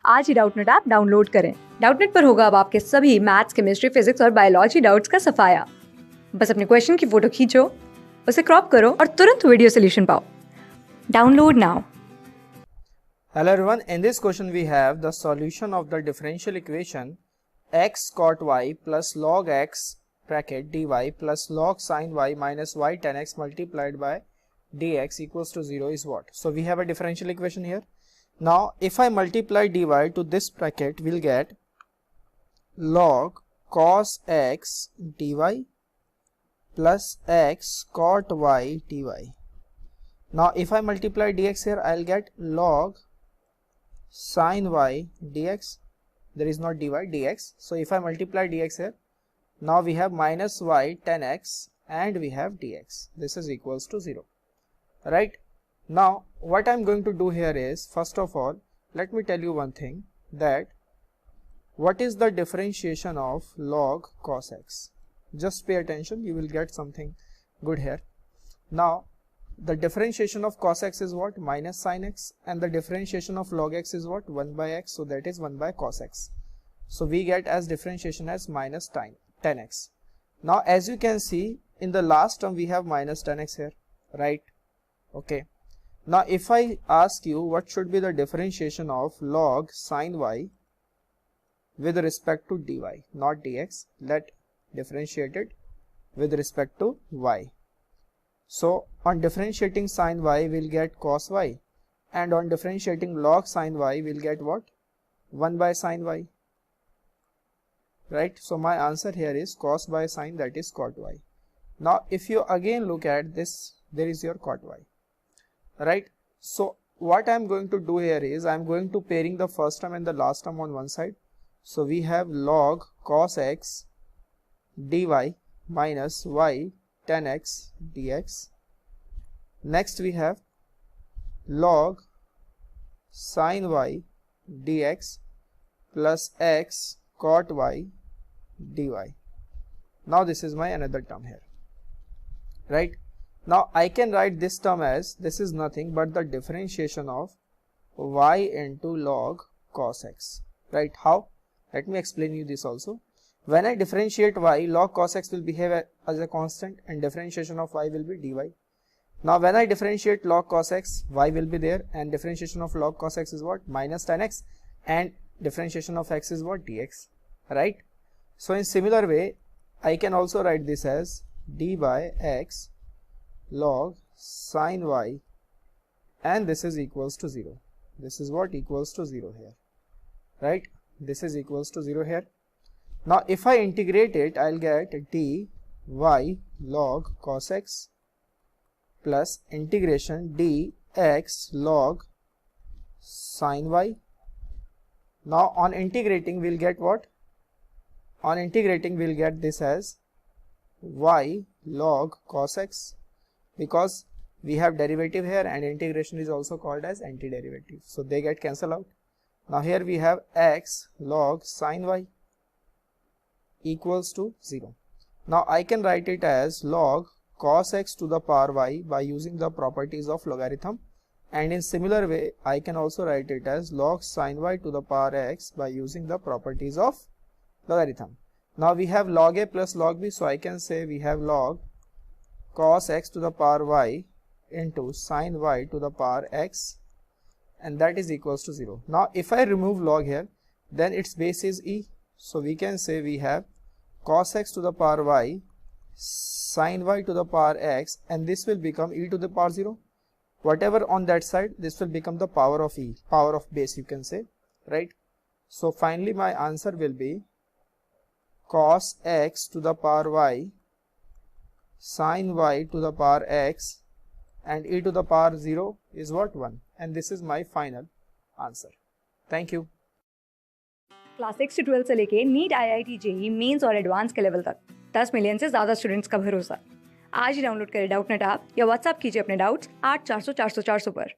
आज ही Doubtnut app download करें। Doubtnut पर होगा अब आपके सभी मैथ्स, केमिस्ट्री, फिजिक्स और बायोलॉजी डाउट्स का सफाया। बस अपने क्वेश्चन की फोटो खींचो, उसे क्रॉप करो और तुरंत वीडियो सोल्यूशन पाओ। Download now. Hello everyone, in this question we have the solution of the differential equation x cot y plus log x bracket dy plus log sin y minus y tan x multiplied by dx equals to 0 is what? So we have a differential equation here. Now if I multiply dy to this bracket, we'll get log cos x dy plus x cot y dy. Now if I multiply dx here, I'll get log sin y dx. There is not dy, dx. So if I multiply dx here, now we have minus y tan x and we have dx. This is equals to 0, right? Now what I'm going to do here is, first of all, let me tell you one thing, that what is the differentiation of log cos x. Just pay attention, you will get something good here. Now the differentiation of cos x is what? Minus sin x, and the differentiation of log x is what? 1 by x, so that is 1 by cos x. So we get as differentiation as minus tan x. Now as you can see, in the last term we have minus tan x here, right? Okay. Now if I ask you what should be the differentiation of log sin y with respect to dy, not dx, let differentiate it with respect to y. So on differentiating sin y we'll get cos y, and on differentiating log sin y we'll get what? 1 by sin y, right? So my answer here is cos by sin, that is cot y. Now if you again look at this, there is your cot y, right? So what I'm going to do here is, I'm going to pairing the first term and the last term on one side. So we have log cos x dy minus y tan x dx. Next we have log sin y dx plus x cot y dy. Now this is my another term here, right? Now I can write this term as, this is nothing but the differentiation of y into log cos x, right? How? Let me explain you this also. When I differentiate y, log cos x will behave as a constant and differentiation of y will be dy. Now when I differentiate log cos x, y will be there, and differentiation of log cos x is what? Minus tan x, and differentiation of x is what? Dx, right? So in similar way, I can also write this as d by x log sin y, and this is equals to 0. This is what? Equals to 0 here, right? This is equals to 0 here. Now if I integrate it, I'll get dy log cos x plus integration dx log sin y. Now on integrating we'll get what? On integrating we'll get this as y log cos x, because we have derivative here and integration is also called as antiderivative, so they get cancelled out. Now here we have x log sin y equals to 0. Now I can write it as log cos x to the power y by using the properties of logarithm, and in similar way I can also write it as log sin y to the power x by using the properties of logarithm. Now we have log a plus log b, so I can say we have log cos x to the power y into sin y to the power x, and that is equals to 0. Now if I remove log here, then its base is e, so we can say we have cos x to the power y sin y to the power x, and this will become e to the power 0. Whatever on that side, this will become the power of e, power of base you can say, right? So finally my answer will be cos x to the power y sin y to the power x, and e to the power 0 is what? 1, and this is my final answer. Thank you. Class 6 से 12 से लेके NEET IIT JEE mains और advance के level तक 10 million से ज़्यादा students का भरोसा। आज ही डाउनलोड करें डाउटनेट ऐप या व्हाट्सएप कीजिए अपने डाउट्स 8400 400 400 पर।